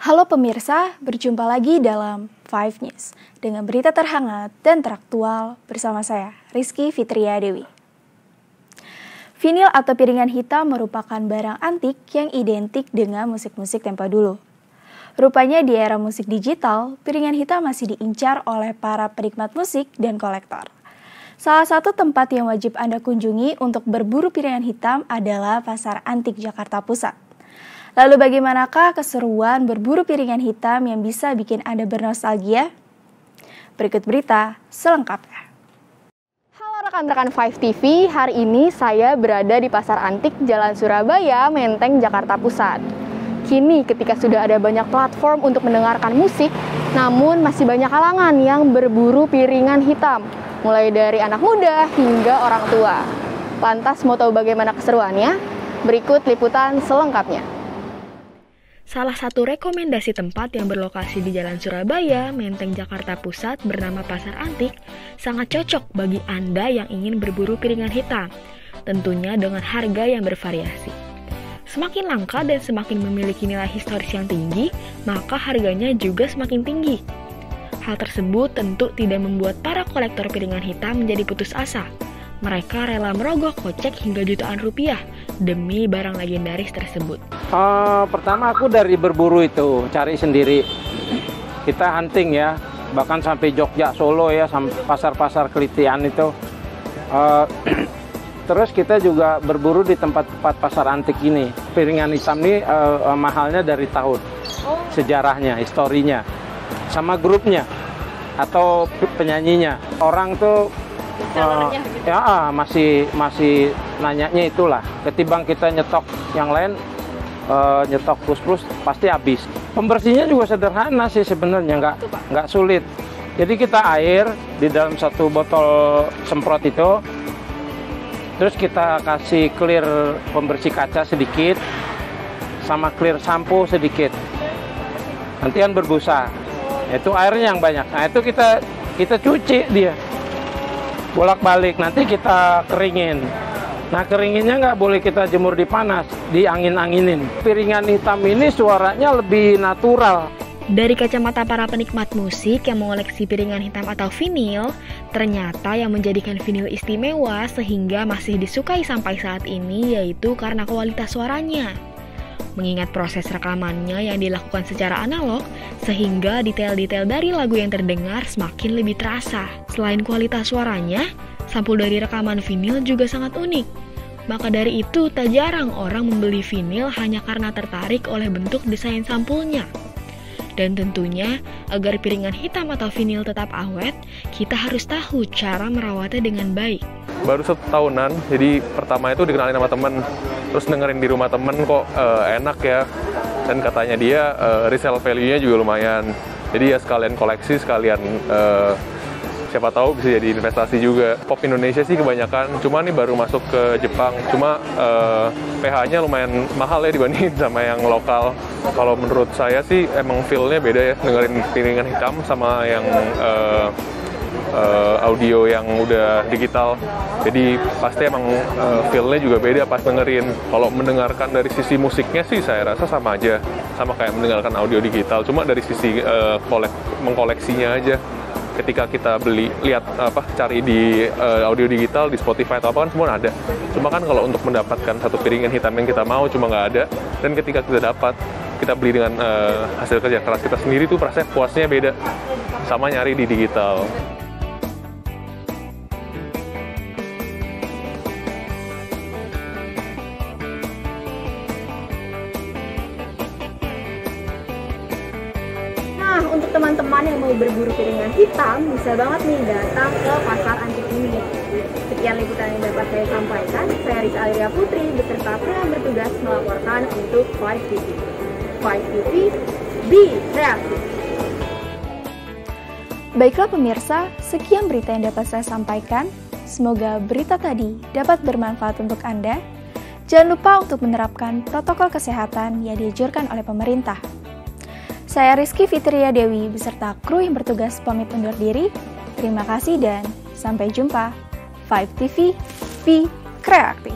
Halo pemirsa, berjumpa lagi dalam 5 News dengan berita terhangat dan teraktual bersama saya, Rizky Fitria Dewi. Vinil atau piringan hitam merupakan barang antik yang identik dengan musik-musik tempo dulu. Rupanya di era musik digital, piringan hitam masih diincar oleh para penikmat musik dan kolektor. Salah satu tempat yang wajib Anda kunjungi untuk berburu piringan hitam adalah Pasar Antik Jakarta Pusat. Lalu bagaimanakah keseruan berburu piringan hitam yang bisa bikin Anda bernostalgia? Berikut berita selengkapnya. Halo rekan-rekan 5 TV, hari ini saya berada di Pasar Antik Jalan Surabaya, Menteng, Jakarta Pusat. Kini ketika sudah ada banyak platform untuk mendengarkan musik, namun masih banyak kalangan yang berburu piringan hitam, mulai dari anak muda hingga orang tua. Lantas mau tahu bagaimana keseruannya? Berikut liputan selengkapnya. Salah satu rekomendasi tempat yang berlokasi di Jalan Surabaya, Menteng, Jakarta Pusat bernama Pasar Antik sangat cocok bagi Anda yang ingin berburu piringan hitam, tentunya dengan harga yang bervariasi. Semakin langka dan semakin memiliki nilai historis yang tinggi, maka harganya juga semakin tinggi. Hal tersebut tentu tidak membuat para kolektor piringan hitam menjadi putus asa. Mereka rela merogoh kocek hingga jutaan rupiah demi barang legendaris tersebut. Pertama aku dari berburu itu, cari sendiri. Kita hunting ya, bahkan sampai Jogja, Solo ya, sampai pasar-pasar Kelitian itu. Terus kita juga berburu di tempat-tempat pasar antik ini. Piringan hitam ini mahalnya dari tahun. Sejarahnya, historinya, sama grupnya atau penyanyinya. Orang tuh masih nanyanya itulah. Ketimbang kita nyetok yang lain, nyetok plus pasti habis. Pembersihnya juga sederhana sih sebenarnya, nggak sulit. Jadi kita air di dalam satu botol semprot itu, terus kita kasih clear pembersih kaca sedikit, sama clear sampo sedikit. Nanti kan berbusa. Itu airnya yang banyak. Nah itu kita cuci dia. Bolak-balik, nanti kita keringin. Nah keringinnya nggak boleh kita jemur di panas, diangin-anginin. Piringan hitam ini suaranya lebih natural. Dari kacamata para penikmat musik yang mengoleksi piringan hitam atau vinil, ternyata yang menjadikan vinil istimewa sehingga masih disukai sampai saat ini yaitu karena kualitas suaranya. Mengingat proses rekamannya yang dilakukan secara analog, sehingga detail-detail dari lagu yang terdengar semakin lebih terasa. Selain kualitas suaranya, sampul dari rekaman vinil juga sangat unik. Maka dari itu, tak jarang orang membeli vinil hanya karena tertarik oleh bentuk desain sampulnya. Dan tentunya, agar piringan hitam atau vinil tetap awet, kita harus tahu cara merawatnya dengan baik. Baru 1 tahunan, jadi pertama itu dikenalin sama temen, terus dengerin di rumah temen kok enak ya, dan katanya dia resale value-nya juga lumayan, jadi ya sekalian koleksi, sekalian siapa tahu bisa jadi investasi juga. Pop Indonesia sih kebanyakan, cuma nih baru masuk ke Jepang, cuma PH-nya lumayan mahal ya dibandingin sama yang lokal. Kalau menurut saya sih emang feel-nya beda ya, dengerin piringan hitam sama yang audio yang udah digital. Jadi pasti emang feel-nya juga beda pas dengerin. Kalau mendengarkan dari sisi musiknya sih saya rasa sama aja, sama kayak mendengarkan audio digital, cuma dari sisi mengkoleksinya aja. Ketika kita cari di audio digital di Spotify atau apa kan semua ada. Cuma kan kalau untuk mendapatkan satu piringan hitam yang kita mau cuma nggak ada. Dan ketika kita dapat, kita beli dengan hasil kerja keras kita sendiri tuh rasanya puasnya beda sama nyari di digital. Nah, untuk teman-teman yang mau berburu piringan hitam, bisa banget nih datang ke Pasar Antik ini. Sekian liputan yang dapat saya sampaikan. Saya Rizky Aliria Putri, beserta kru yang bertugas melaporkan untuk 5 TV. 5 TV, be kreatif. Baiklah pemirsa, sekian berita yang dapat saya sampaikan. Semoga berita tadi dapat bermanfaat untuk Anda. Jangan lupa untuk menerapkan protokol kesehatan yang dianjurkan oleh pemerintah. Saya Rizky Fitria Dewi beserta kru yang bertugas pamit undur diri. Terima kasih dan sampai jumpa. 5 TV, be kreatif.